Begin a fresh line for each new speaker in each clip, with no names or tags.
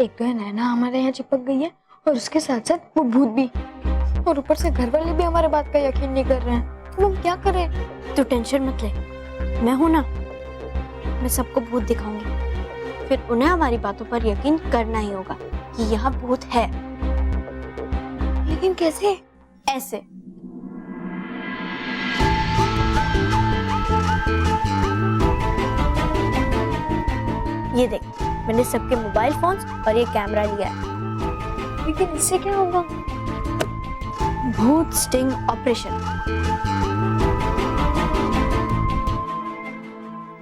एक तो है नैना हमारे यहाँ चिपक गई है और उसके साथ साथ वो भूत भी, और ऊपर से घर वाले भी हमारे बात का यकीन नहीं कर रहे हैं। तो हम क्या करें?
तू टेंशन मत ले, मैं हूं ना। मैं सबको भूत दिखाऊंगी, फिर उन्हें हमारी बातों पर यकीन करना ही होगा कि यहाँ भूत है।
लेकिन कैसे?
ऐसे। ये देख, मैंने सबके मोबाइल फोन्स और ये कैमरा लिया है।
लेकिन इससे क्या होगा?
भूत स्टिंग ऑपरेशन।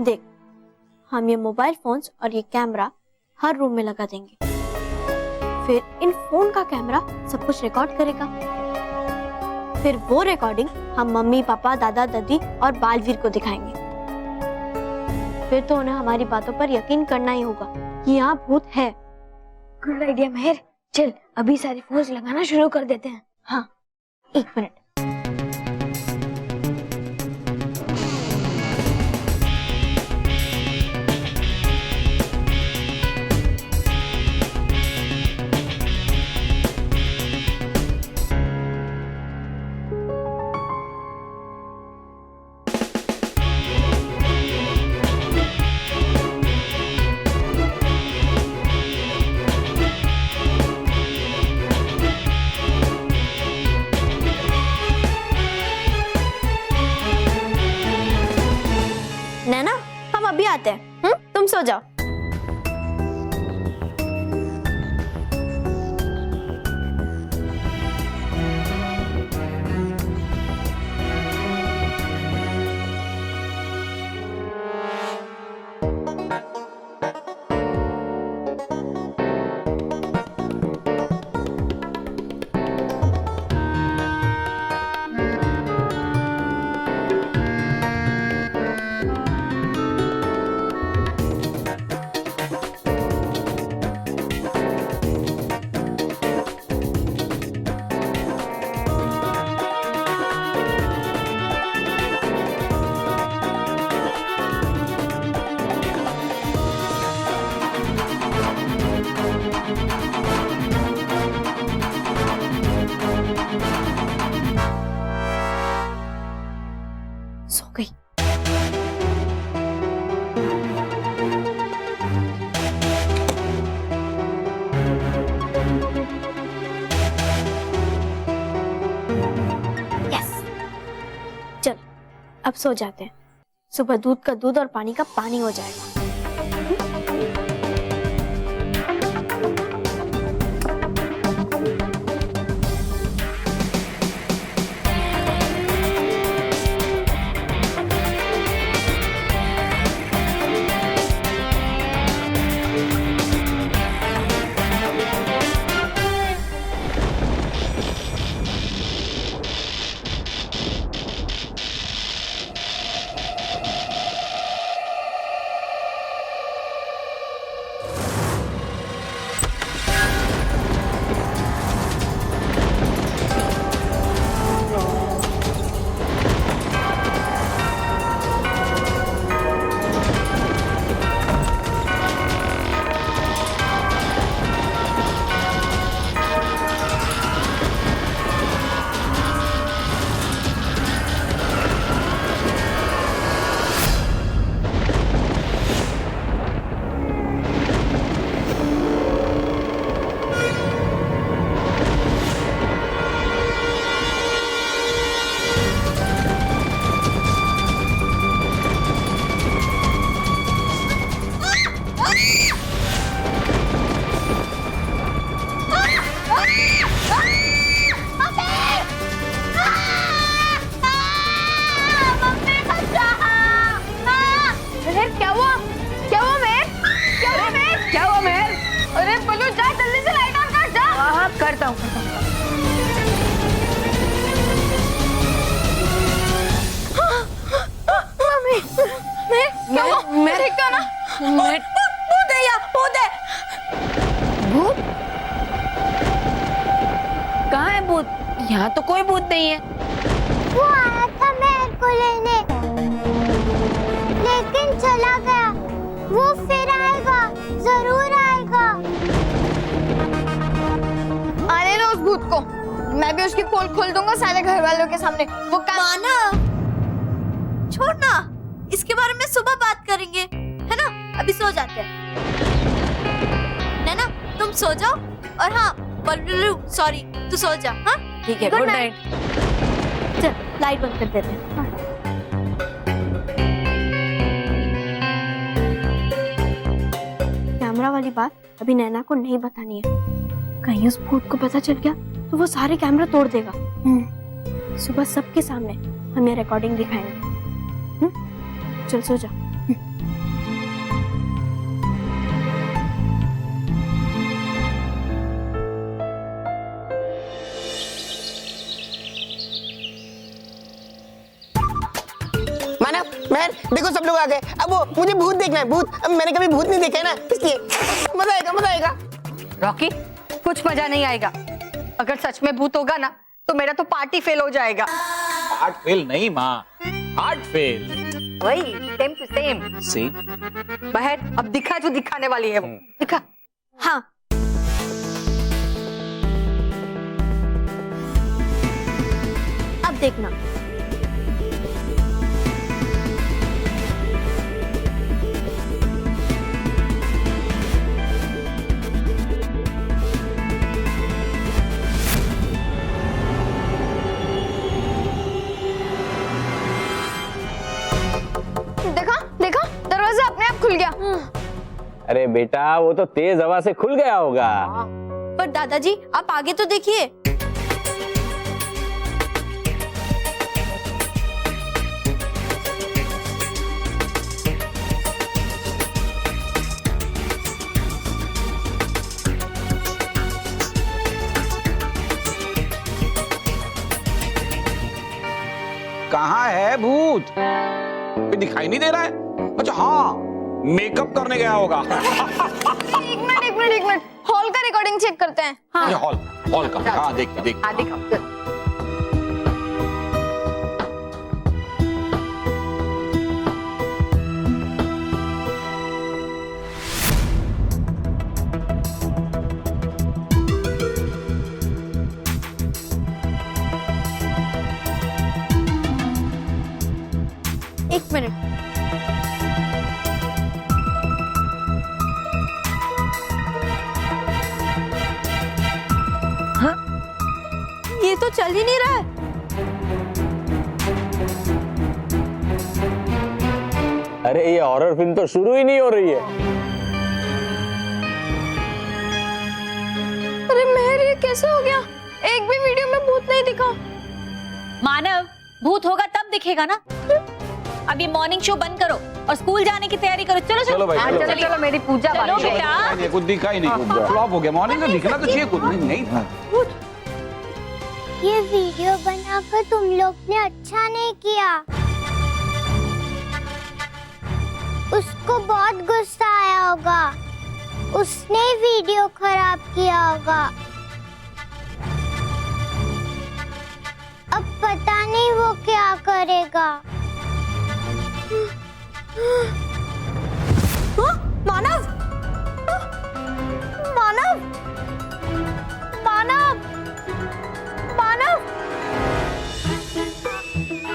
देख, हम ये मोबाइल फोन्स और ये कैमरा हर रूम में लगा देंगे। फिर इन फोन का कैमरा सब कुछ रिकॉर्ड करेगा। फिर वो रिकॉर्डिंग हम मम्मी पापा दादा दादी और बालवीर को दिखाएंगे। फिर तो उन्हें हमारी बातों पर यकीन करना ही होगा कि यहाँ भूत है।
गुड आइडिया मेहर, चल अभी सारे फोन्स लगाना शुरू कर देते हैं।
हाँ, 1 मिनट। नैना, हम अभी आते हैं। तुम सो जाओ। सो गई। यस, चल अब सो जाते हैं। सुबह दूध का दूध और पानी का पानी हो जाएगा।
करता हूँ।
मम्मी, मेरे क्या ना भूत है यहाँ, भूत है।
भूत? कहाँ है भूत? यहाँ तो कोई भूत नहीं है।
वो आया था मेरे को लेने, लेकिन चला गया। वो फिर आएगा, जरूर आएगा।
मैं भी उसकी पोल खोल दूंगा सारे घर वालों के सामने। वो काम
मानव, छोड़ ना, इसके बारे में सुबह बात करेंगे, है ना? अभी सो जाते हैं। नैना तुम सो जाओ, और हाँ बल्लू सॉरी तू सो जा। हाँ
ठीक है, गुड नाइट।
चल लाइट बंद कर देते हैं। हाँ। कैमरा वाली बात अभी नैना को नहीं बतानी है। कहीं उस भूत को पता चल गया तो वो सारे कैमरा तोड़ देगा। सुबह सबके सामने हम ये रिकॉर्डिंग दिखाएंगे। चल सो जा।
मानव, मैं देखो सब लोग आ गए। अब वो मुझे भूत देखना है, भूत। अब मैंने कभी भूत नहीं देखा है ना, इसलिए मजा आएगा, मजा आएगा।
रॉकी, कुछ मजा नहीं आएगा। अगर सच में भूत होगा ना तो मेरा तो पार्टी फेल हो जाएगा।
हार्ट फेल नहीं माँ, हार्ट फेल।
वही सेम टू सेम।
सी
बहर अब दिखा जो दिखाने वाली है वो। दिखा।
हाँ अब देखना।
देखा देखा, दरवाजा अपने आप खुल गया।
अरे बेटा, वो तो तेज हवा से खुल गया होगा।
पर दादाजी आप आगे तो देखिए।
कहाँ है भूत? कोई दिखाई नहीं दे रहा है। अच्छा हाँ, मेकअप करने गया होगा।
एक मिनट, हॉल का रिकॉर्डिंग चेक करते हैं।
ये हॉल का। हाँ देखते देखते।
हाँ दिखाओ चल।
एक मिनट।
हाँ?
ये तो चल ही नहीं रहा है।
अरे ये हॉरर फिल्म तो शुरू ही नहीं हो रही है।
अरे मेहर, ये कैसे हो गया? एक भी वीडियो में भूत नहीं दिखा।
मानव, भूत होगा तब दिखेगा ना। अब ये मॉर्निंग शो बंद करो और स्कूल जाने की तैयारी करो। चलो
चलो भाई,
हाँ,
चलो।
चलो चलो, मेरी पूजा
चलो
बाकी है।
बेटा।
नहीं, कुछ दिखा ही नहीं, फ्लॉप हो गया। मॉर्निंग में दिखना तो चाहिए, कुछ नहीं था।
ये वीडियो बनाकर तुम लोग ने अच्छा नहीं किया। उसको बहुत गुस्सा आया होगा, उसने वीडियो खराब किया होगा। अब पता नहीं वो क्या करेगा।
मानव, मानव, मानव, मानव।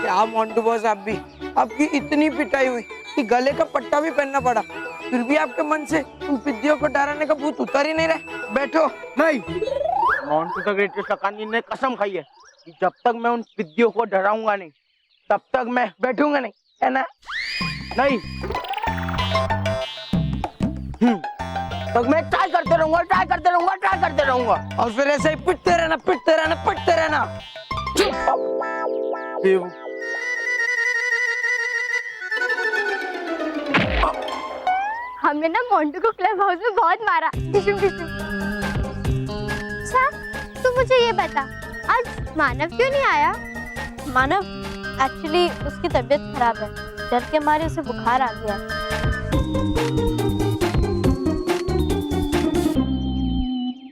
क्या मोंटू बॉस, आप भी आपकी इतनी पिटाई हुई कि गले का पट्टा भी पहनना पड़ा, फिर भी आपके मन से उन पिद्दियों को डराने का भूत उतर ही नहीं रहा। बैठो।
नहीं, मोंटू द ग्रेटेस्ट शकानी ने कसम खाई है कि जब तक मैं उन पिद्दियों को डराऊंगा नहीं तब तक मैं बैठूंगा नहीं, है ना? नहीं। तो मैं ट्राई करते रहूंगा, ट्राई करते रहूंगा, ट्राई करते रहूंगा।
और फिर ऐसे ही पिटते रहना, पिटते रहना, पिटते रहना।
हमने ना मोंटू को क्लब हाउस में बहुत मारा। टिशुम टिशुम। अच्छा, तू मुझे ये बता, आज मानव क्यों नहीं आया?
मानव, एक्चुअली उसकी तबीयत खराब है, डर के मारे उसे बुखार आ गया।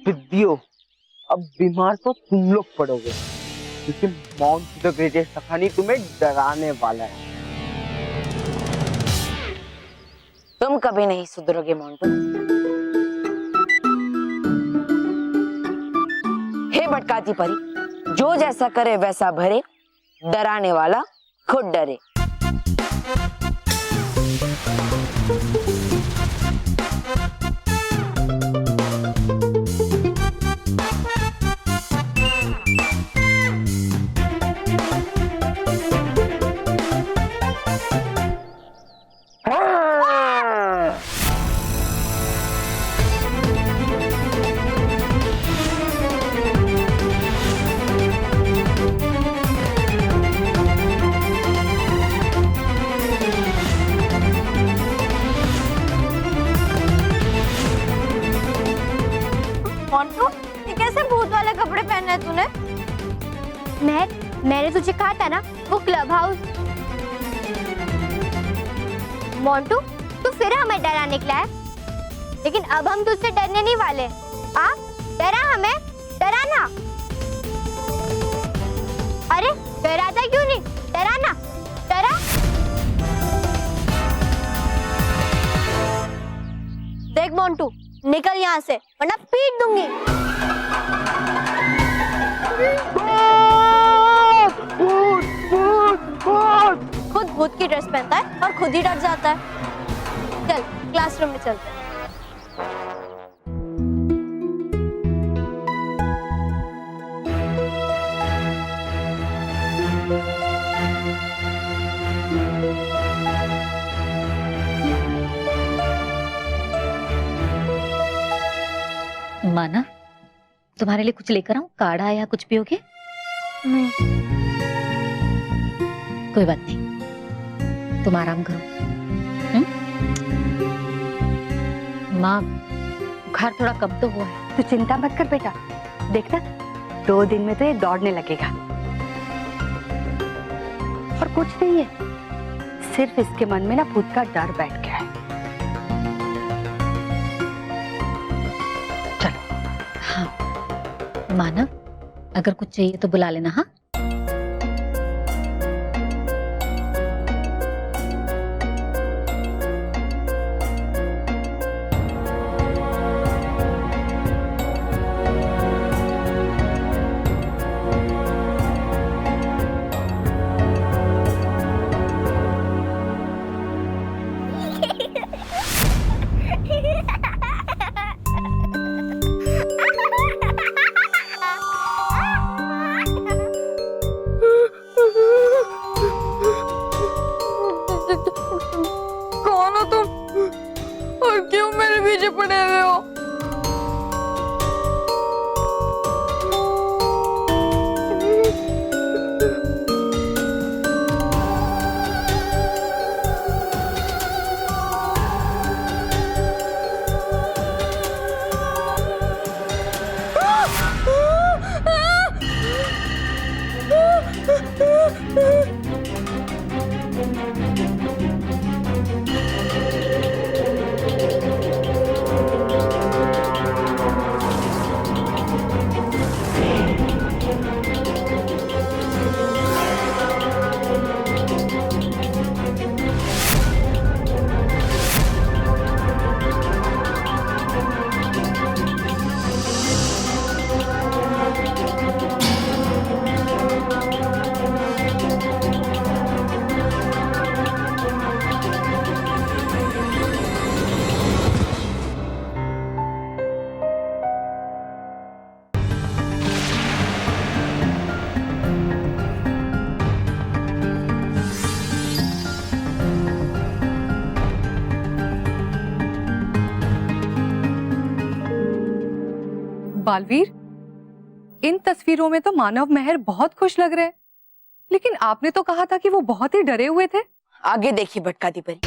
पिद्दियों, अब बीमार तो तुम लोग पड़ोगे क्योंकि मोंटू द ग्रेटेस्ट शकानी तुम्हें डराने वाला है।
तुम कभी नहीं सुधरोगे मोंटू। हे भटकाती परी,
जो जैसा करे वैसा भरे, डराने वाला खुद डरे।
मोंटू, ये कैसे भूत वाले कपड़े पहने हैं तूने?
मैंने तुझे कहा था ना, वो क्लब हाउस। मोंटू, तू फिर हमें डरा निकला है, लेकिन अब हम तुझसे डरने नहीं वाले। आ, डरा हमें, डरा ना। अरे डराता क्यों नहीं? डरा ना, डरा।
देख मोंटू, निकल यहाँ से वरना पीट दूंगी। खुद भूत की ड्रेस पहनता है और खुद ही डर जाता है। चल क्लासरूम में चलते हैं।
माना, तुम्हारे लिए कुछ लेकर आऊं? काढ़ा या कुछ पियोगे?
नहीं।
कोई बात नहीं, तुम आराम करो। माँ, बुखार थोड़ा कम तो हुआ है।
तू चिंता मत कर बेटा, देखना 2 दिन में तो ये दौड़ने लगेगा। और कुछ नहीं है, सिर्फ इसके मन में ना भूत का डर बैठ गया है।
हाँ मानव, अगर कुछ चाहिए तो बुला लेना। हाँ,
कौन हो तुम और क्यों मेरे पीछे पड़े हुए हो?
बालवीर, इन तस्वीरों में तो मानव मेहर बहुत खुश लग रहे हैं, लेकिन आपने तो कहा था कि वो बहुत ही डरे हुए थे।
आगे देखिए भटकाती परी।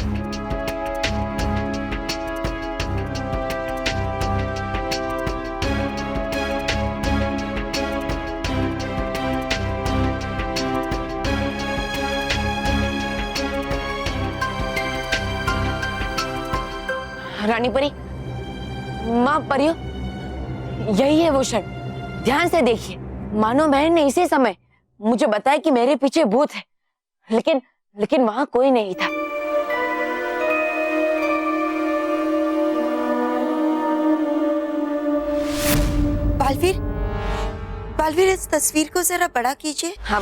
रानी परी, माँ परियो, यही है वो क्षण, ध्यान से देखिए। मानो बहन ने इसी समय मुझे बताया कि मेरे पीछे भूत है, लेकिन वहां कोई नहीं था।
बालवीर,
बालवीर, इस तस्वीर को जरा बड़ा कीजिए। हाँ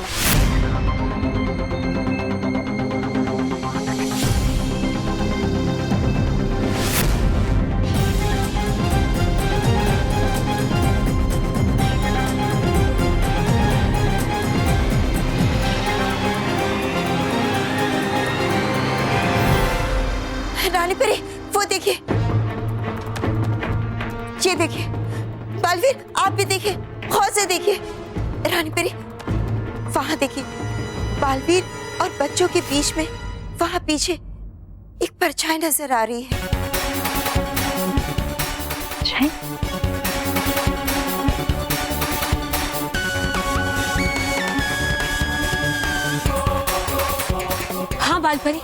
रानी परी, वो देखिए, ये देखिए। बालवीर, आप भी देखिए, गौर से देखिए। रानी परी, वहां देखिए, बालवीर और बच्चों के बीच में वहां पीछे एक परछाई नजर आ रही है।
हाँ बालपरी,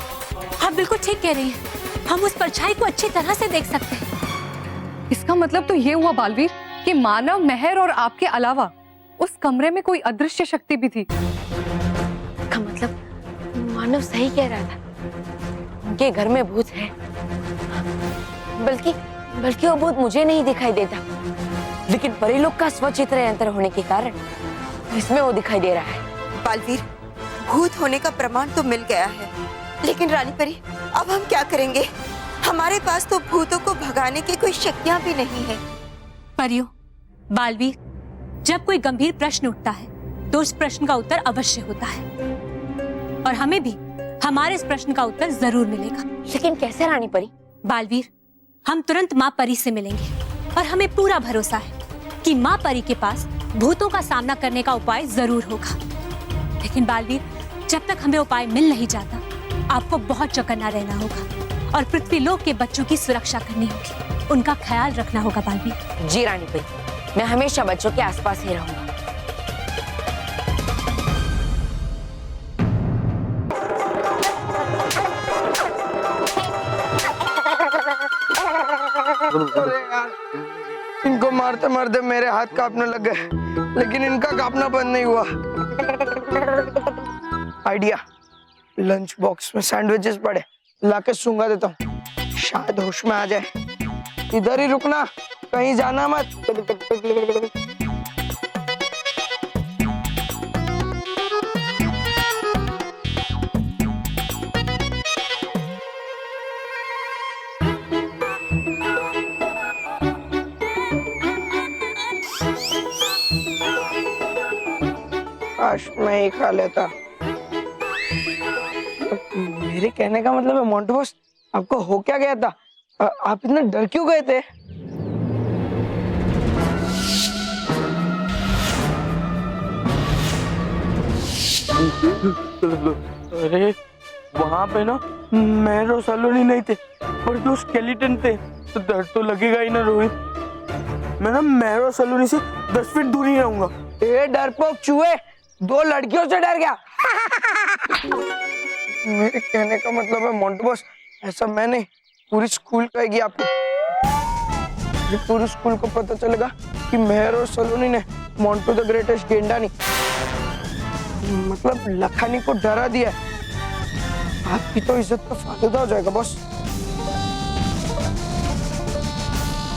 आप बिल्कुल ठीक कह रही हैं। हम उस परछाई को अच्छी तरह से देख सकते हैं।
इसका मतलब तो ये हुआ बालवीर कि मानव, मेहर और आपके अलावा उस कमरे में कोई अदृश्य शक्ति भी थी।
का मतलब मानव सही कह रहा था, उनके घर में भूत है। बल्कि वो भूत मुझे नहीं दिखाई देता, लेकिन परी लोग का स्वचित्र यंत्र होने के कारण इसमें वो दिखाई दे रहा है। बालवीर, भूत होने का प्रमाण तो मिल गया है, लेकिन रानी परी, अब हम क्या करेंगे? हमारे पास तो भूतों को भगाने की कोई शक्तियां भी नहीं है।
परियो, बालवीर, जब कोई गंभीर प्रश्न उठता है तो उस प्रश्न का उत्तर अवश्य होता है, और हमें भी हमारे इस प्रश्न का उत्तर जरूर मिलेगा।
लेकिन कैसे रानी परी?
बालवीर, हम तुरंत माँ परी से मिलेंगे, और हमें पूरा भरोसा है कि माँ परी के पास भूतों का सामना करने का उपाय जरूर होगा। लेकिन बालवीर, जब तक हमें उपाय मिल नहीं जाता, आपको बहुत चौकन्ना रहना होगा और पृथ्वी लोक के बच्चों की सुरक्षा करनी होगी, उनका ख्याल रखना होगा बालवीर।
जी रानी परी, मैं हमेशा बच्चों के आसपास ही रहूंगा।
अरे यार, इनको मारते मारते मेरे हाथ कांपने लग गए, लेकिन इनका कांपना बंद नहीं हुआ। आइडिया, लंच बॉक्स में सैंडविचेस पड़े, लाके सूंघा देता हूँ, शायद होश में आ जाए। इधर ही रुकना, कहीं जाना मत। काश मैं ही खा लेता। मेरे कहने का मतलब है मोंटू बॉस, आपको हो क्या गया था? आप इतना डर क्यों गए थे? अरे वहाँ पे ना मेहर और सलोनी नहीं थे, पर जो स्केलेटन थे, तो डर तो लगेगा ही ना रोहित। मैं ना मेहर और सलोनी से 10 फीट दूर ही रहूंगा। ए डरपोक चूहे, 2 लड़कियों से डर गया। मेरे कहने का मतलब है मोंटू बॉस, ऐसा मैं नहीं, पूरी स्कूल कहेगी आपको। पूरी स्कूल को पता चलेगा कि मेहर और सलोनी ने मोंटू द ग्रेटेस्ट गेंडा नहीं, मतलब लखानी को डरा दिया। आपकी तो इज्जत का फायदा हो जाएगा बॉस।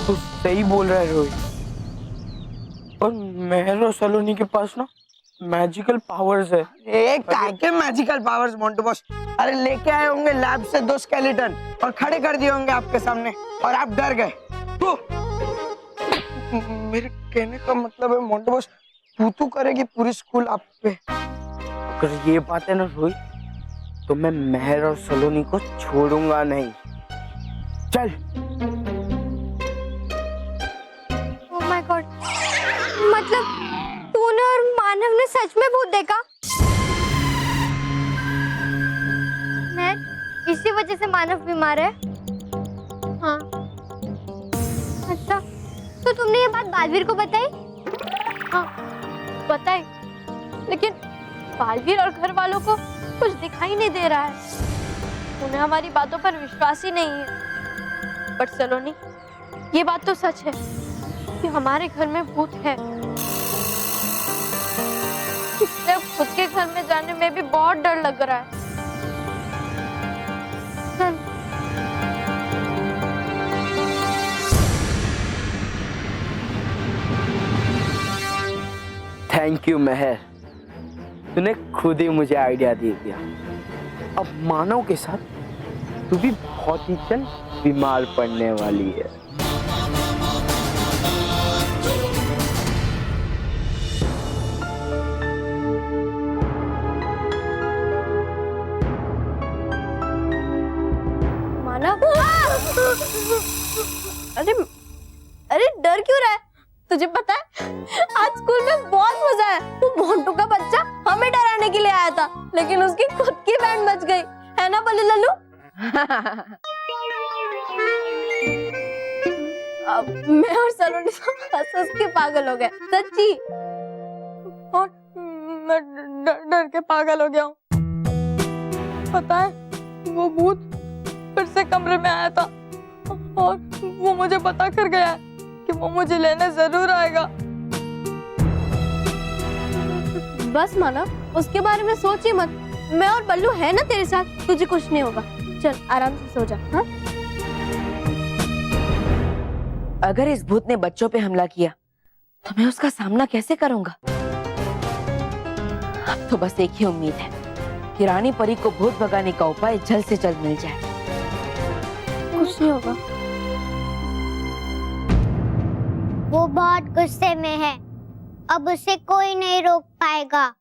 तो सही बोल रहा है रोहित, और मेहर और सलोनी के पास ना मैजिकल पावर्स है। काय के मैजिकल पावर्स मोंटू बॉस? अरे लेके आए होंगे लैब से 2 स्केलेटन और खड़े कर दिए होंगे आपके सामने, और आप डर गए। तो मेरे कहने का मतलब है मोंटू बॉस, तू करेगी पूरी स्कूल आप पे। अगर ये बात है ना रोहित, तो मैं मेहर और सलोनी को छोड़ूंगा नहीं। चल।
ओह माय गॉड, मतलब तूने और मानव ने सच में भूत देखा? मैं इसी वजह से मानव बीमार है। हाँ, अच्छा, तो तुमने ये बात बालवीर को बताई?
हाँ, बताई, लेकिन बालवीर और घर वालों को कुछ दिखाई नहीं दे रहा है। उन्हें हमारी बातों पर विश्वास ही नहीं है। बट सलोनी, ये बात तो सच है कि हमारे घर में भूत है। इसलिए खुद के घर में जाने में भी बहुत डर लग रहा है।
थैंक यू मेहर, तूने खुद ही मुझे आइडिया दे दिया। अब मानव के साथ तू भी बहुत ही जल्द बीमार पड़ने वाली है।
मानव, अरे अरे डर क्यों रहा है? तुझे पता है आज स्कूल में बहुत मजा आया। वो मोंटू का बच्चा हमें डराने के लिए आया था, लेकिन उसकी खुद की बैंड बज गई, है ना बल्लू लल्लू? अब मैं और सलोनी हंस के पागल हो गए, सच्ची। और मैं डर के पागल हो गया हूँ। पता है वो भूत फिर से कमरे में आया था और वो मुझे बता कर गया है कि वो मुझे लेने जरूर आएगा। बस मानव, उसके बारे में सोच ही मत। मैं और बल्लू है ना तेरे साथ, तुझे कुछ नहीं होगा। चल आराम से सो जा। हाँ?
अगर इस भूत ने बच्चों पे हमला किया तो मैं उसका सामना कैसे करूंगा? अब तो बस एक ही उम्मीद है कि रानी परी को भूत भगाने का उपाय जल्द से जल्द मिल जाए।
कुछ नहीं होगा।
वो बहुत गुस्से में है, अब उसे कोई नहीं रोक पाएगा।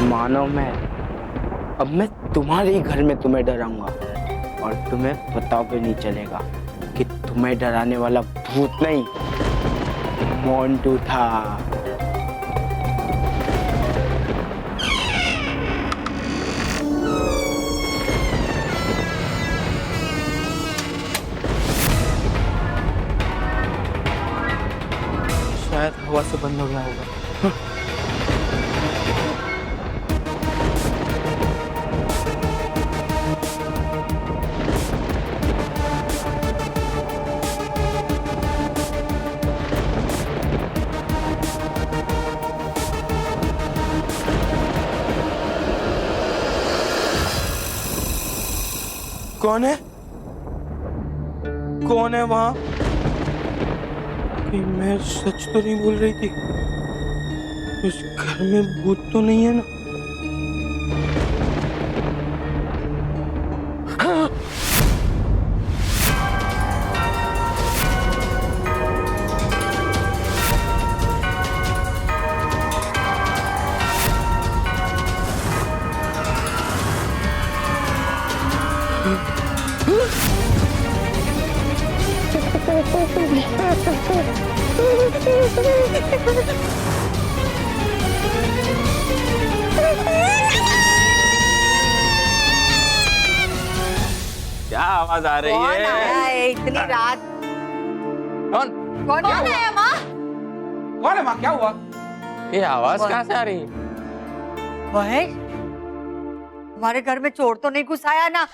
मानो मैं अब मैं तुम्हारे ही घर में तुम्हें डराऊंगा और तुम्हें पता भी नहीं चलेगा कि तुम्हें डराने वाला भूत नहीं मोंटू था। शायद हवा से बंद हो गया होगा। कौन है? कौन है वहां? कहीं मैं सच तो नहीं बोल रही थी? उस घर में भूत तो नहीं है ना? हाँ।
क्या आवाज आ रही
कौन आया
है?
है इतनी रात?
कौन?
कौन आया माँ?
कौन है माँ? क्या हुआ?
ये आवाज कहाँ से आ रही है?
महेश, हमारे घर में चोर तो नहीं घुस आया ना?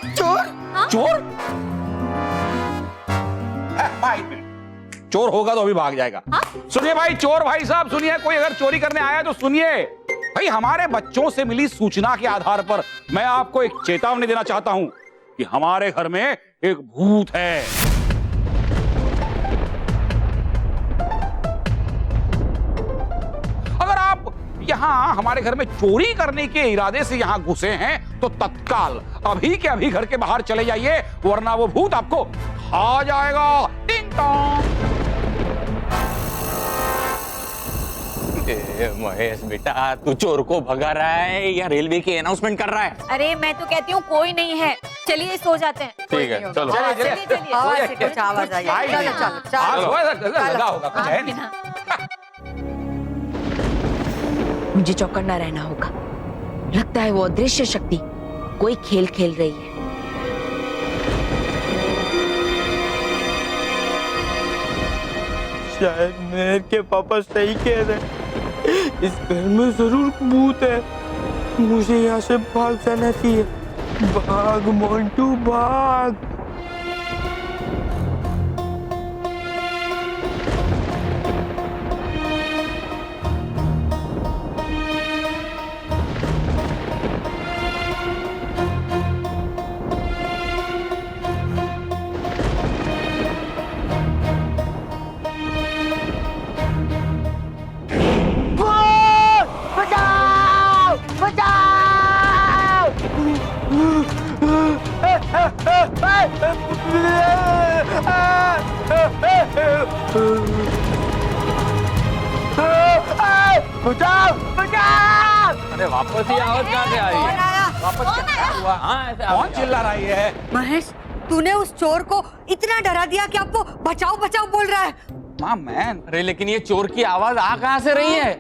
चोर? भाई चोर होगा तो अभी भाग जाएगा। सुनिए भाई, चोर भाई साहब सुनिए, कोई अगर चोरी करने आया तो सुनिए भाई। हमारे बच्चों से मिली सूचना के आधार पर मैं आपको एक चेतावनी देना चाहता हूं कि हमारे घर में एक भूत है। अगर आप यहाँ हमारे घर में चोरी करने के इरादे से यहाँ घुसे हैं तो तत्काल अभी के अभी घर के बाहर चले जाइए, वरना वो भूत आपको खा जाएगा। टिंग टोंग।
महेश बेटा, तू चोर को भगा रहा है या रेलवे की अनाउंसमेंट कर रहा है?
अरे मैं तो कहती हूँ कोई नहीं है, चलिए सो जाते हैं।
ठीक है, चलो।
आवाज से कुछ आवाज आई। चलो
लगा होगा कुछ है नहीं।
मुझे चौकन्ना रहना होगा। लगता है वो अदृश्य शक्ति कोई खेल खेल रही है।
शायद मेहर के पापा सही कह रहे, इस घर में जरूर भूत है। मुझे यहाँ से भाग जाना चाहिए। भाग मोंटू भाग। बचाओ बचाओ!
अरे वापस ये आवाज कहाँ से आ रही है? वापस क्या हुआ? हाँ, ऐसे
कौन चिल्ला रही है?
महेश, तूने उस चोर को इतना डरा दिया कि अब वो बचाओ बचाओ बोल रहा है।
माँ मैन।
अरे लेकिन ये चोर की आवाज आ कहाँ से रही है?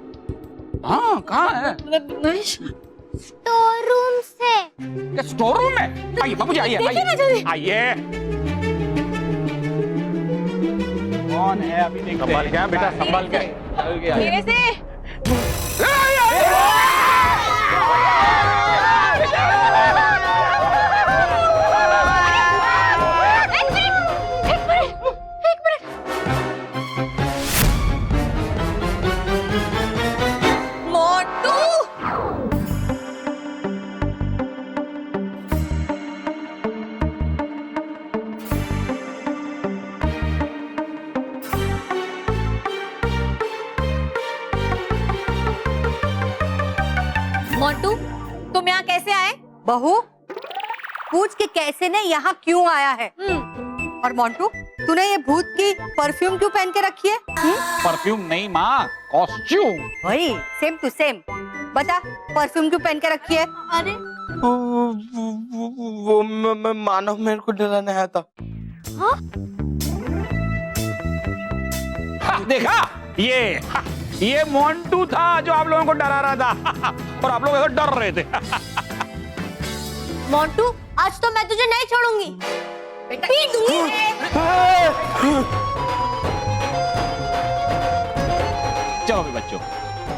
हाँ कहाँ है?
महेश, स्टोर रूम से।
क्या स्टोर रूम में? आइए बाबूजी, आइए आइए आइए। कौन है अभी देखते हैं।
संभाल के बेटा, संभाल के।
धीरे से। मोंटू, तुम यहाँ कैसे आए?
बहू, पूछ के कैसे ने यहाँ क्यों आया है? और मोंटू, तूने ये भूत की परफ्यूम क्यों पहन के रखी है?
परफ्यूम नहीं माँ, कॉस्ट्यूम।
वही सेम टू सेम। बता, परफ्यूम क्यों पहन के रखी है?
अरे
वो मैं मानव मेरे को डराने आया था।
देखा ये मोंटू था जो आप लोगों को डरा रहा था और आप लोग ऐसे डर रहे थे।
मोंटू, आज तो मैं तुझे नहीं छोड़ूंगी। पीट दूंगी।
चलो भी बच्चों,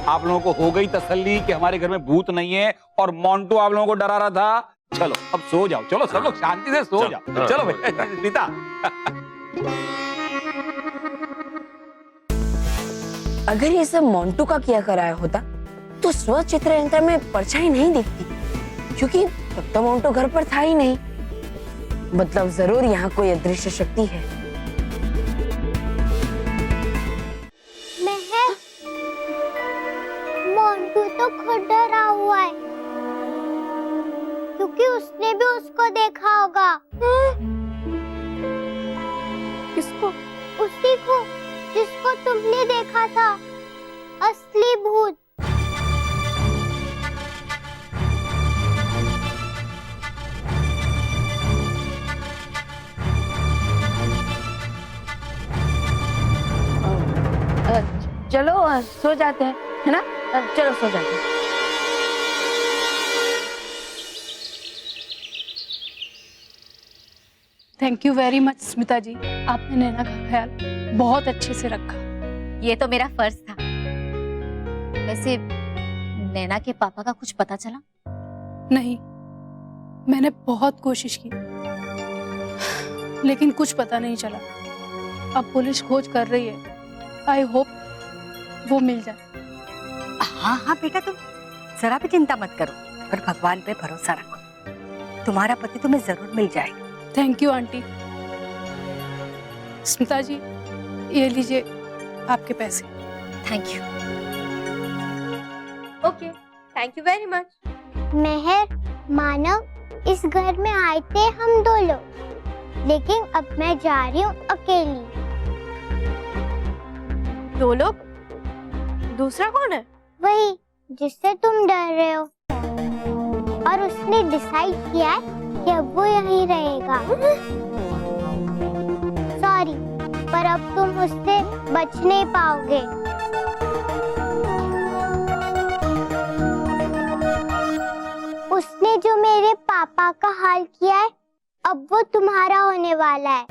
आप लोगों को हो गई तसल्ली कि हमारे घर में भूत नहीं है और मोंटू आप लोगों को डरा रहा था। चलो अब सो जाओ, चलो सब लोग शांति से सो जाओ। चलो भाई रीता।
अगर ये सब मोंटू का किया कराया होता तो स्वचित्र यंत्र में परछाई नहीं दिखती, क्योंकि तब तो मोंटू घर पर था ही नहीं। मतलब जरूर यहाँ कोई अदृश्य शक्ति है।
मोंटू तो खुद डरा हुआ है, क्योंकि उसने भी उसको देखा होगा।
किसको?
उसी को जिसको तुमने देखा था, असली भूत।
चलो सो जाते हैं, है ना? चलो सो जाते हैं।
Thank you very much Smita ji, आपने नैना का ख्याल बहुत अच्छे से रखा।
ये तो मेरा फर्ज था।
वैसे नैना के पापा का कुछ पता चला?
नहीं, मैंने बहुत कोशिश की लेकिन कुछ पता नहीं चला। अब पुलिस खोज कर रही है। आई होप वो मिल जाए।
हाँ हाँ बेटा, तुम जरा भी चिंता मत करो और भगवान पे भरोसा रखो। तुम्हारा पति तुम्हें जरूर मिल जाएगा।
Thank you aunty. Smita ji, ये लीजिए आपके पैसे।
Thank you.
Okay, thank you very much.
Mehar, Manav, इस घर में आए थे हम 2 लोग, लेकिन अब मैं जा रही हूँ अकेली।
2 लोग? दूसरा कौन है?
वही जिससे तुम डर रहे हो। और उसने डिसाइड किया है कि अब वो यहीं रहेगा। सॉरी, पर अब तुम उससे बच नहीं पाओगे। उसने जो मेरे पापा का हाल किया है, अब वो तुम्हारा होने वाला है।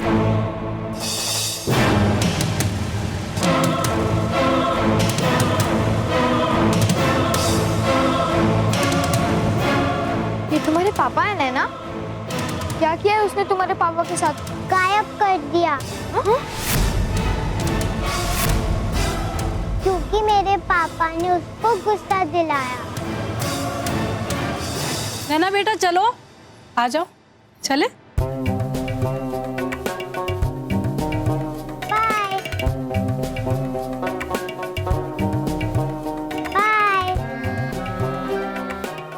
ये तुम्हारे पापा है नैना? क्या किया है उसने तुम्हारे पापा के साथ?
गायब कर दिया। क्योंकि मेरे पापा ने उसको गुस्सा दिलाया।
नैना बेटा चलो, आ जाओ, चले।
Bye bye,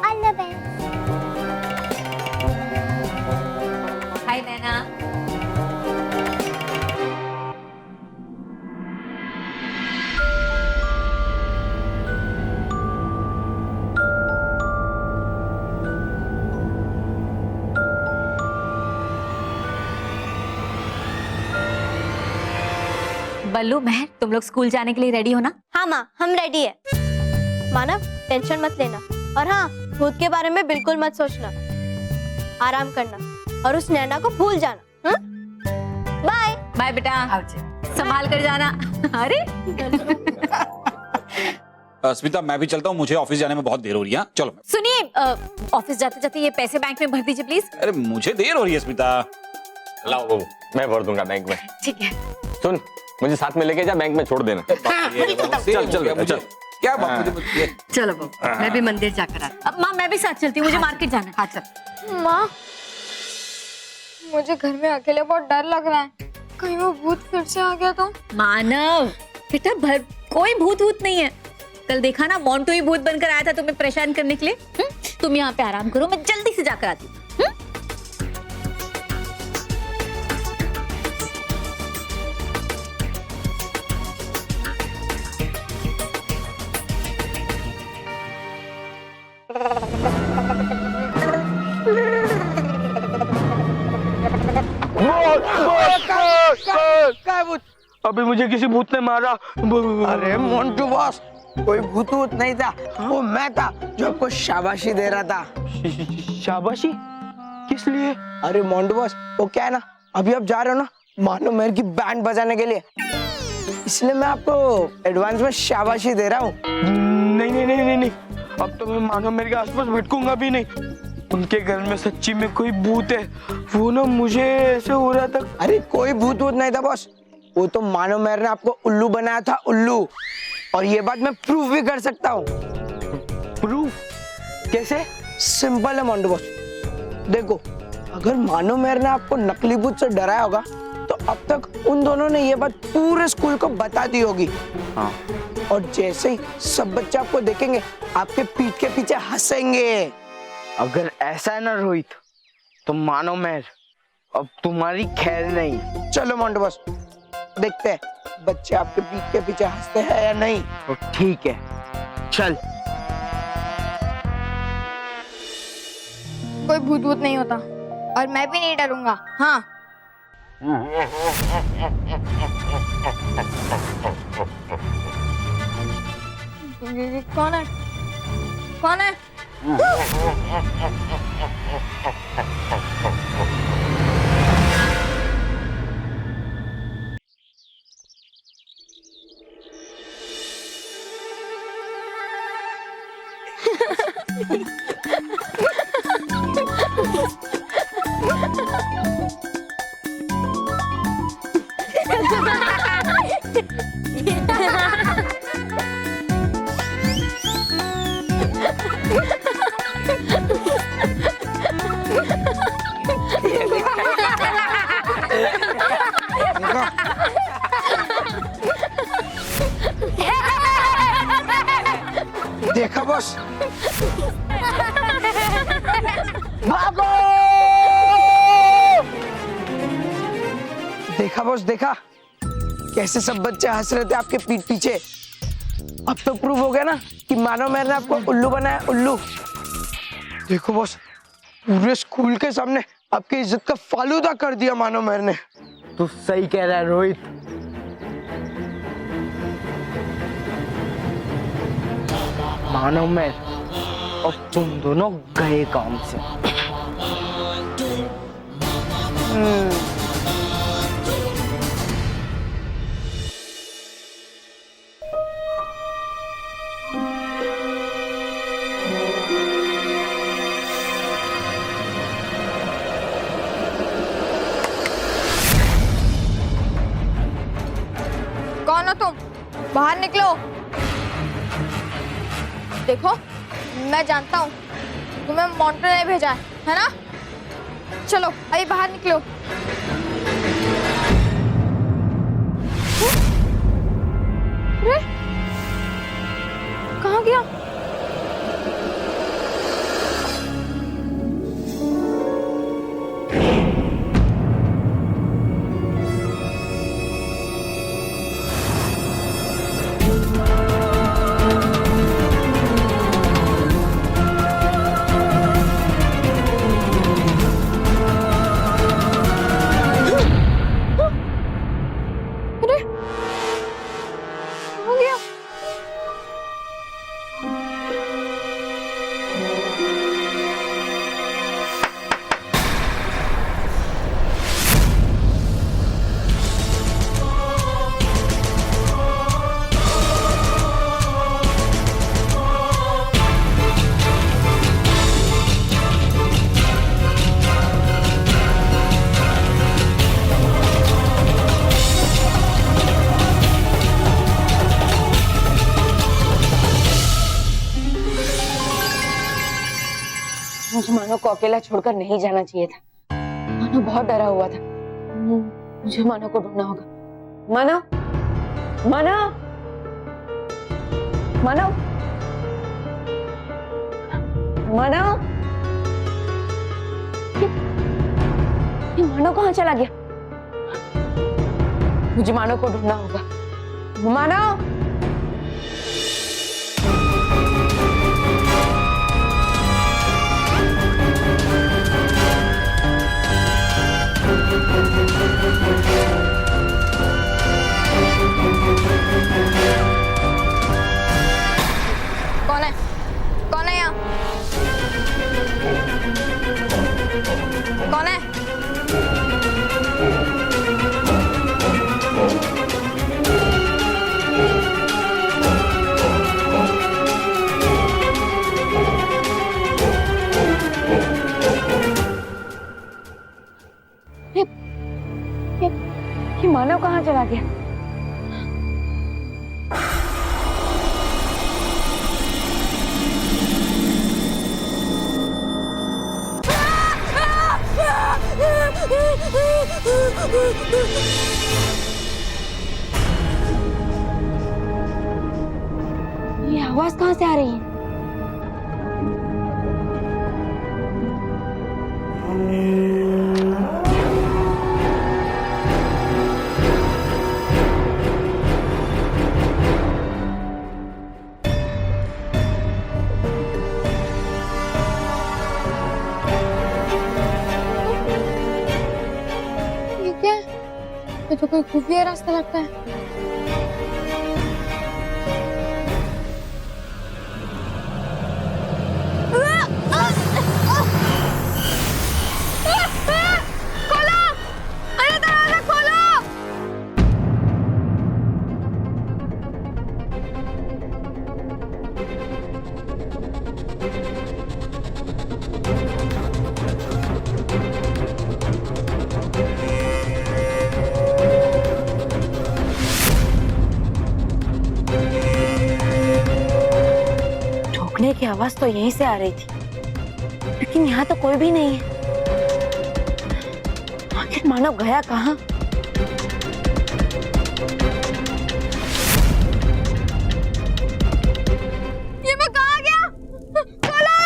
all the best.
Hi Naina. Ballu, Mehar, तुम लोग स्कूल जाने के लिए रेडी हो ना?
हाँ माँ, हम रेडी है। मानव, टेंशन मत लेना। और हाँ, भूत के बारे में बिल्कुल मत सोचना। आराम करना और उस नैना को भूल जाना। बाय
बाय बेटा, संभाल कर जाना। अरे
स्मिता, मैं भी चलता हूँ, मुझे ऑफिस जाने में बहुत देर हो रही है। चलो।
सुनिए, ऑफिस जाते जाते ये पैसे बैंक में भर दीजिए प्लीज।
अरे मुझे देर हो रही है स्मिता।
लाओ बाबू, मैं भर दूंगा बैंक में।
ठीक है।
सुन, मुझे साथ में लेके जा, बैंक में छोड़ देना। चल चल बेटा, चल।
क्या बात मुझे?
चलो बाबू, मैं भी मंदिर जाकर आती
अब माँ, मैं भी साथ चलती हूँ, मुझे मार्केट जाना है।
हाँ चल।
माँ, मुझे घर में अकेले बहुत डर लग रहा है। कहीं वो भूत फिर से आ गया तो?
मानव बेटा, कोई भूत वूत नहीं है। कल देखा ना, मोंटू ही भूत बनकर आया था तुम्हें परेशान करने के लिए। तुम यहाँ पे आराम करो, मैं जल्दी से जाकर आती हूँ।
क्या भूत? अभी मुझे किसी भूत ने मारा।
अरे मोंटू बॉस, कोई भूत वूत नहीं था। वो मैं था जो आपको शाबाशी दे रहा था।
शाबाशी? किस लिए?
अरे मोंटू बॉस, वो क्या है ना, अभी आप जा रहे हो ना मानो मेहर की बैंड बजाने के लिए, इसलिए मैं आपको एडवांस में शाबाशी दे रहा हूँ।
नहीं नहीं नहीं नहीं नहीं, अब तो मैं मानो मेहर के आसपास भटकूंगा भी नहीं। उनके घर में सच्ची में कोई भूत है। वो ना मुझे ऐसे हो रहा था।
अरे कोई भूत वूत नहीं था बॉस, वो तो मानो मेहर ने आपको उल्लू बनाया था, उल्लू। और ये बात मैं प्रूफ भी कर सकता हूँ।
प्रूफ? कैसे?
सिंपल है मोंटू बॉस। देखो, अगर मानो मेहर ने आपको नकली भूत से डराया होगा तो अब तक उन दोनों ने ये बात पूरे स्कूल को बता दी होगी।
हाँ।
और जैसे ही सब बच्चे आपको देखेंगे, आपके पीठ के पीछे हंसेंगे।
अगर ऐसा है ना रोहित, तो मानो मेहर, अब तुम्हारी खैर नहीं।
चलो मोंटू बॉस, देखते हैं बच्चे आपके पीठ के पीछे हंसते हैं या नहीं।
तो ठीक है, चल।
कोई भूत भूत नहीं होता और मैं भी नहीं डरूंगा। हाँ। कौन है? कौन है?
देखा? देखा बॉस? भागो! देखा बॉस, देखा कैसे सब बच्चे हंस रहे थे आपके पीठ पीछे। अब तो प्रूव हो गया ना कि मानव मेहर ने आपको उल्लू बनाया, उल्लू। देखो बॉस, पूरे स्कूल के सामने आपकी इज्जत का फालूदा कर दिया मानव मेहर ने।
तू सही कह रहा है रोहित। मानव मेहर, अब तुम दोनों गए काम से।
कौन हो तुम? बाहर निकलो। देखो, मैं जानता हूँ तुम्हें मोंटू ने भेजा है ना? चलो अभी बाहर निकलो। अरे कहाँ गया?
मुझे मानो को अकेला छोड़कर नहीं जाना चाहिए था। मानो बहुत डरा हुआ था। मुझे मानो को ढूंढना होगा। मानो, मानो, मानो, मानो, ये मानो कहाँ चला गया? मुझे मानो को ढूंढना होगा। मानो,
कौन है? कौन है यहाँ? कौन है?
ये मानव कहाँ चला गया? ये आवाज कहाँ से आ रही है?
ये क्या है? ये तो कोई खुफिया रास्ता लगता है। खोलो! अरे दरवाजा खोलो!
ठोकने की आवाज तो यहीं से आ रही थी, लेकिन यहाँ तो कोई भी नहीं है। आखिर मानव गया कहाँ?
ये मैं कहाँ गया? खोलो,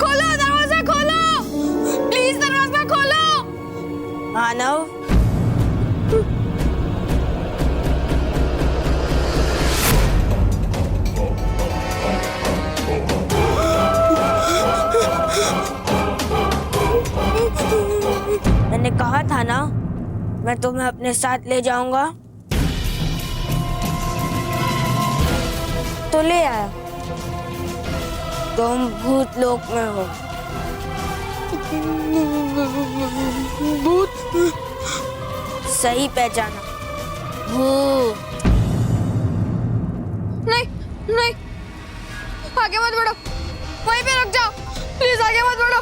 खोलो दरवाजा खोलो, प्लीज दरवाजा खोलो।
मानव, मैंने कहा था ना, मैं तुम्हें अपने साथ ले जाऊंगा, तो ले आया। तुम भूत लोक में हो। भूत? सही पहचाना, भूत।
नहीं नहीं, आगे मत बढ़ो, वहीं पे रुक जाओ, प्लीज आगे मत बढ़ो।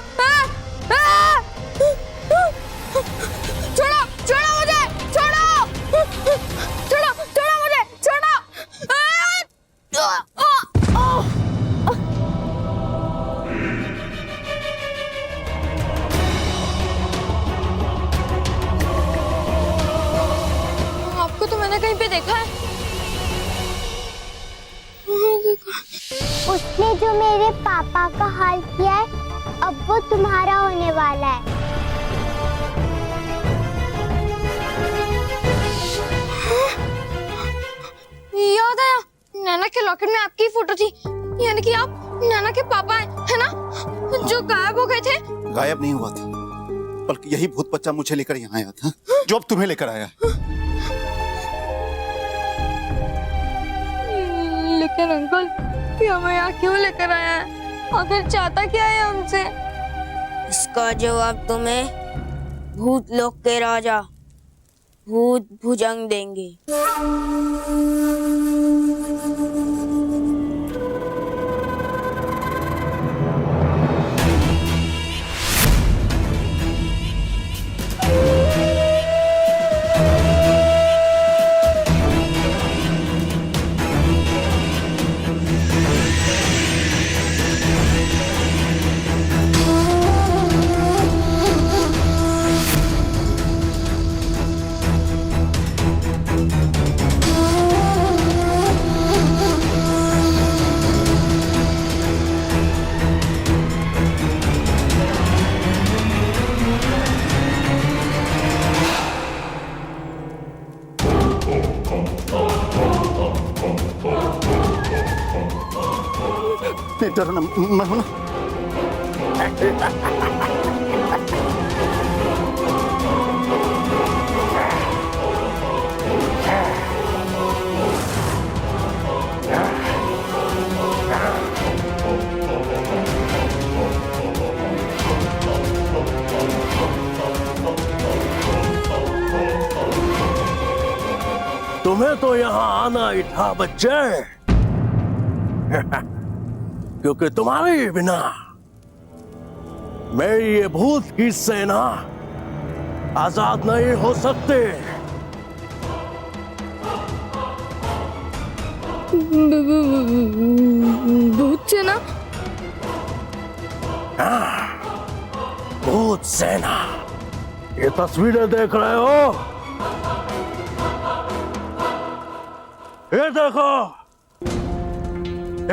छोड़ो छोड़ो मुझे, छोड़ो छोड़ो छोड़ो मुझे, छोड़ो। आपको तो मैंने कहीं पे देखा है।
उसने जो मेरे पापा का हाल किया है, अब वो तुम्हारा होने वाला है।
याद आया, नैना के लॉकेट में आपकी फोटो थी, यानी कि आप नैना के पापा हैं, है ना? जो गायब हो गए थे।
गायब नहीं हुआ था, बल्कि यही भूत बच्चा मुझे लेकर यहाँ आया था, जो अब तुम्हें लेकर आया।
लेकिन अंकल, ये हमें यहाँ क्यों लेकर आया है? आखिर चाहता क्या है हमसे?
इसका जवाब तुम्हें भूत लोक के राजा भूत भुजंग देंगे।
नहीं डरो ना, मैं हूं ना।
तुम्हें तो यहाँ आना ही था बच्चे, क्योंकि तुम्हारे बिना मेरी ये भूत की सेना आजाद नहीं हो सकती।
भूत सेना?
भूत सेना, ये तस्वीरें देख रहे हो? ये देखो,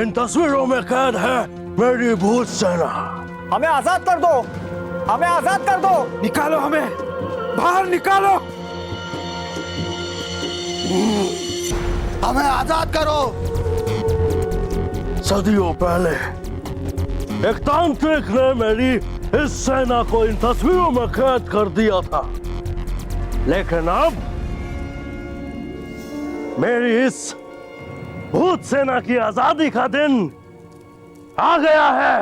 इन तस्वीरों में कैद है मेरी भूत सेना।
हमें आजाद कर दो, हमें आजाद कर दो, निकालो हमें बाहर निकालो,
हमें आजाद करो।
सदियों पहले एक तांत्रिक ने मेरी इस सेना को इन तस्वीरों में कैद कर दिया था, लेकिन अब मेरी इस भूत सेना की आजादी का दिन आ गया है।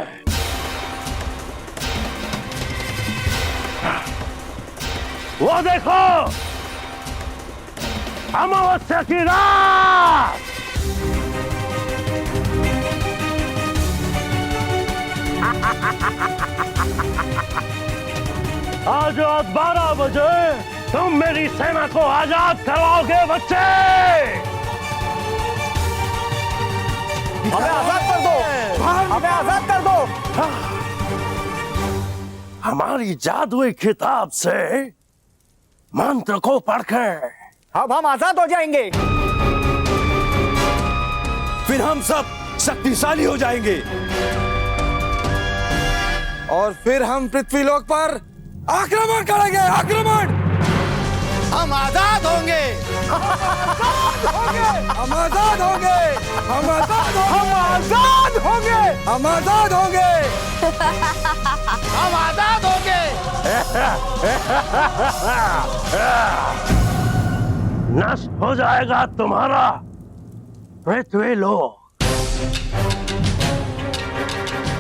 वो देखो, अमावस्या की रात, आज रात 12 बजे तुम मेरी सेना को आजाद करवाओगे बच्चे।
हमें आजाद कर दो, हमें आजाद कर दो।
हमारी जादुई किताब से मंत्र को पढ़कर
अब हम आजाद हो जाएंगे।
फिर हम सब शक्तिशाली हो जाएंगे और फिर हम पृथ्वीलोक पर आक्रमण करेंगे। आक्रमण! हम आजाद होंगे। हम आजाद होंगे। हम आजाद होंगे। हम आजाद होंगे। हम आजाद होंगे।
नष्ट हो जाएगा तुम्हारा पृथ्वीलोक।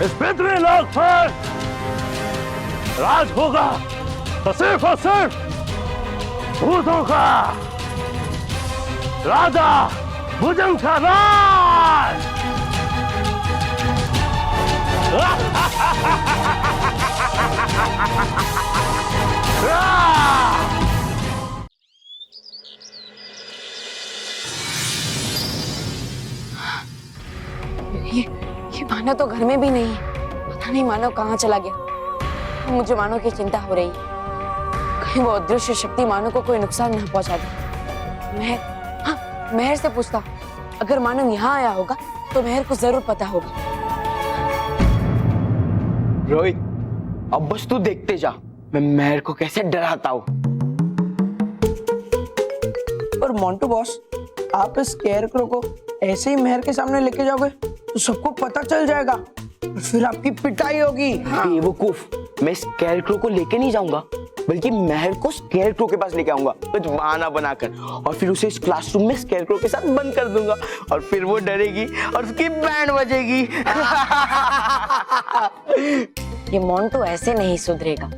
इस पृथ्वीलोक पर राज होगा तो सिर्फ और सिर्फ भूतों का। राजा भुजंग का राज।
ये मानव तो घर में भी नहीं है। पता नहीं मानव कहाँ चला गया। मुझे मानव की चिंता हो रही है। कहीं वो अदृश्य शक्ति मानव को कोई नुकसान न पहुंचा दे। मेहर से पूछता, अगर मानव यहाँ आया होगा तो मेहर को जरूर पता होगा।
रोहित, अब बस तू देखते जा, मैं मेहर को कैसे डराता हूँ।
और मोंटू बॉस, आप इस स्केयरक्रो को ऐसे ही मेहर के सामने लेके जाओगे तो सबको पता चल जाएगा और फिर आपकी पिटाई होगी।
बेवकूफ, मैं स्केयरक्रो को लेके नहीं जाऊंगा, बल्कि मेहर को स्केयरक्रो के पास लेके आऊंगा कुछ बहाना बनाकर, और फिर उसे इस क्लासरूम में स्केयरक्रो के साथ बंद कर दूंगा और फिर वो डरेगी और उसकी बैंड बजेगी।
ये मोंटू ऐसे नहीं सुधरेगा।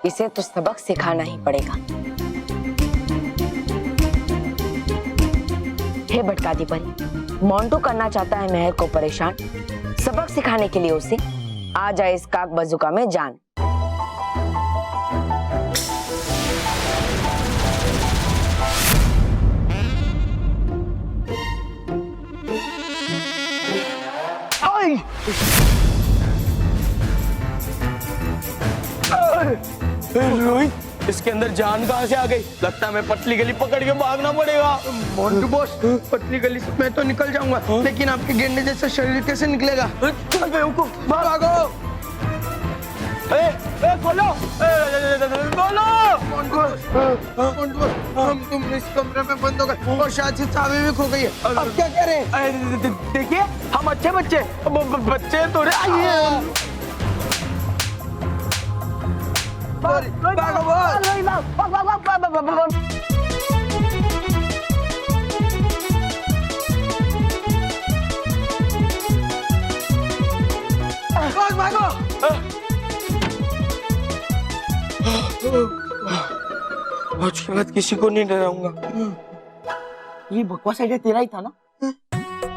इसे तो सबक सिखाना ही पड़ेगा। हे भटकाती परी, मोंटू करना चाहता है मेहर को परेशान। सबक सिखाने के लिए उसे आ जाए इस काक बजुका में जान।
रोहित, इसके अंदर जान कहाँ से आ गई? लगता है मैं पतली गली पकड़ के भागना पड़ेगा।
मोंटू बॉस, पतली गली से मैं तो निकल जाऊंगा, लेकिन आपके गेंडे जैसा शरीर कैसे निकलेगा?
बेवकूफ, भागो! खोलो!
हम तुम इस कमरे में बंद हो गए और शायद से चाबी भी खो गई है। अब क्या करें?
देखिए, हम अच्छे बच्चे बच्चे थोड़े
आज के बाद किसी को नहीं डराऊंगा।
ये बकवास आइडिया तेरा ही था ना?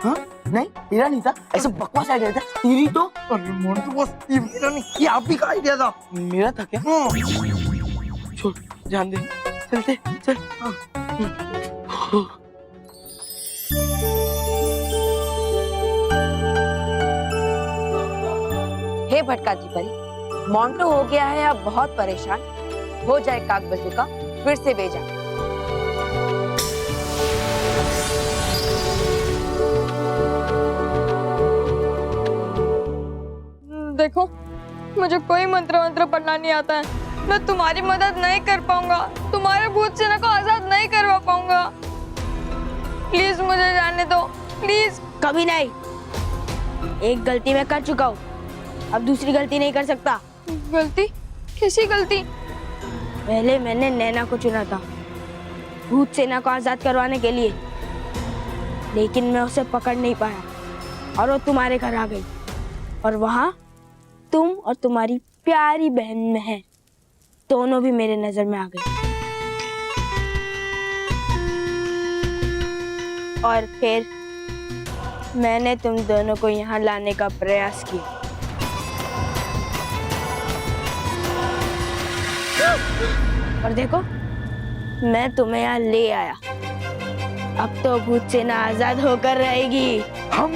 हाँ? नहीं, तेरा नहीं था। ऐसा बकवास आइडिया था तेरी तो।
अरे मोंटू बॉस, ये मेरा नहीं, ये आप ही का आइडिया था।
मेरा था क्या?
छोड़, ध्यान दे, चलते चल।
हे भटकाती परी, मोंटू हो गया है अब बहुत परेशान। हो जाए काक बजुका फिर से बेजा।
देखो, मुझे कोई मंत्र वंत्र पढ़ना नहीं आता है। मैं तुम्हारी मदद नहीं कर पाऊंगा, तुम्हारे भूत सेना को आजाद नहीं करवा पाऊंगा। प्लीज मुझे जाने दो, प्लीज।
कभी नहीं। एक गलती मैं कर चुका हूँ, अब दूसरी गलती नहीं कर सकता।
गलती? कैसी गलती?
पहले मैंने नैना को चुना था भूत सेना को आजाद करवाने के लिए, लेकिन मैं उसे पकड़ नहीं पाया और वो तुम्हारे घर आ गई। और वहां तुम और तुम्हारी प्यारी बहन मेहर दोनों भी मेरे नजर में आ गई। और फिर मैंने तुम दोनों को यहाँ लाने का प्रयास किया। और देखो, मैं तुम्हें यहाँ ले आया। अब तो भूत सेना आजाद होकर रहेगी।
हम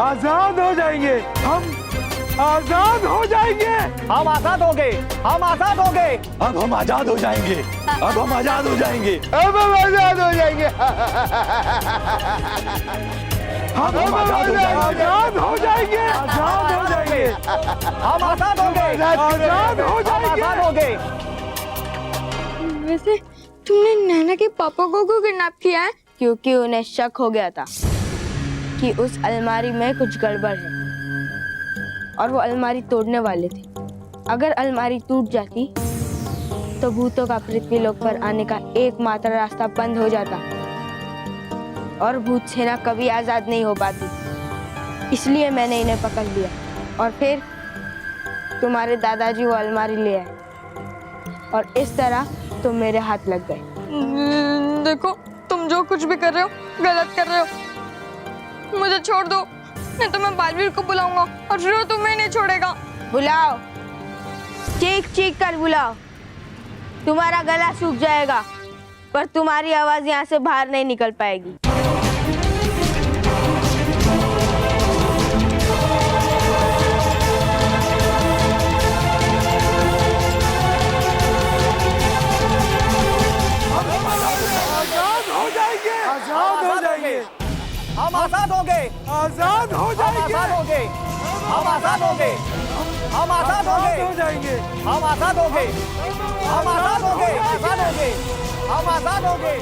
आजाद हो जाएंगे। हम
आजाद हो जाएंगे।
हम आजाद हो गए, हम आजाद हो गए।
अब हम आजाद हो जाएंगे, अब हम आजाद हो जाएंगे,
अब हम आजाद हो जाएंगे।
हम आजाद हो जाएंगे, आजाद हो जाएंगे, आजाद हो जाएंगे,
हम आजाद हो गए,
आजाद हो जाएंगे,
आजाद हो गए।
वैसे तुमने नैना के पापा को क्यों किडनैप किया है?
क्योंकि उन्हें शक हो गया था कि उस अलमारी में कुछ गड़बड़ है और वो अलमारी तोड़ने वाले थे। अगर अलमारी टूट जाती तो भूतों का पृथ्वीलोक पर आने का एकमात्र रास्ता बंद हो जाता और भूत सेना कभी आजाद नहीं हो पाती। इसलिए मैंने इन्हें पकड़ लिया और फिर तुम्हारे दादाजी वो अलमारी ले आए और इस तरह तुम मेरे हाथ लग गए।
देखो, तुम जो कुछ भी कर रहे हो गलत कर रहे हो। मुझे छोड़ दो, नहीं तो मैं बालवीर को बुलाऊंगा और फिर वो तुम्हें नहीं छोड़ेगा।
बुलाओ, चीख चीख कर बुलाओ। तुम्हारा गला सूख जाएगा पर तुम्हारी आवाज यहाँ से बाहर नहीं निकल पाएगी।
हम आजाद हो गए,
आजाद हो जाएंगे,
आजाद हो गए, हम आजाद हो गए, हम आजाद हो गए, हम आजाद हो गए, हम आजाद हो गए, हम आजाद हो गए, हम आजाद हो गए, हम आजाद हो गए।